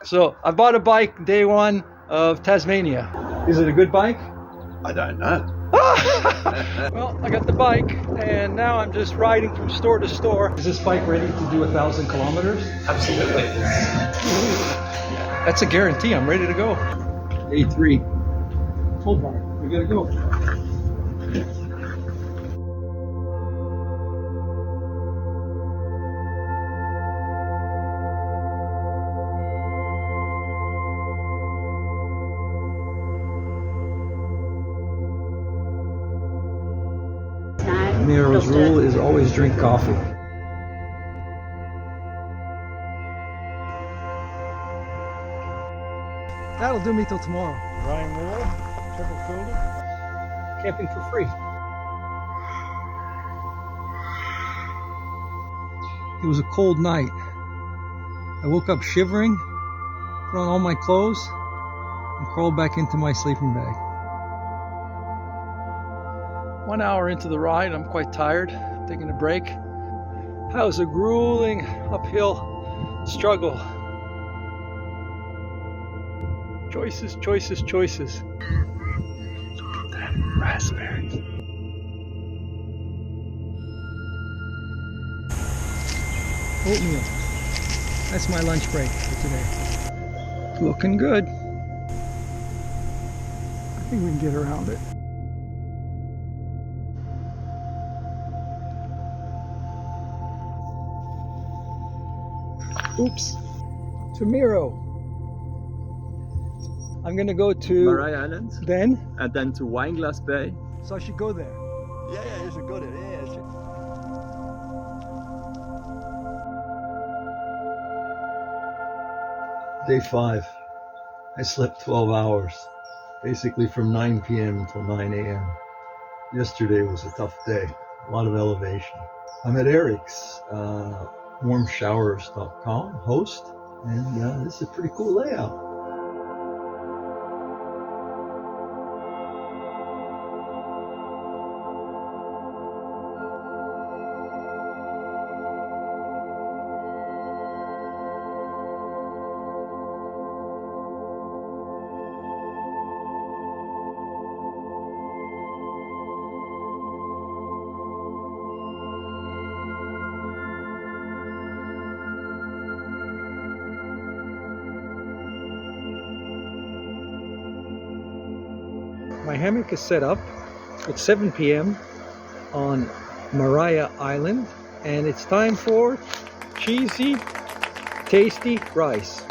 So I bought a bike day one of Tasmania. Is it a good bike? I don't know. Well, I got the bike and now I'm just riding from store to store. Is this bike ready to do 1,000 kilometers? Absolutely. That's a guarantee. I'm ready to go. Day 3. Hobart. We gotta go. Nero's rule is always drink coffee. That'll do me till tomorrow. Ryan Wall, triple shoulder, camping for free. It was a cold night. I woke up shivering, put on all my clothes, and crawled back into my sleeping bag. 1 hour into the ride, I'm quite tired, taking a break. That was a grueling uphill struggle. Choices, choices, choices. Look at that, raspberries. Oatmeal. That's my lunch break for today. Looking good. I think we can get around it. Oops. To Miro. I'm gonna go to Marai Islands, then, and then to Wineglass Bay. so I should go there. Yeah, you should go there. Day 5. I slept 12 hours, basically from 9 p.m. until 9 a.m. Yesterday was a tough day, a lot of elevation. I'm at Eric's, warmshowers.com host, and this is a pretty cool layout. My hammock is set up. It's 7 p.m. on Maria Island, and it's time for cheesy, tasty rice.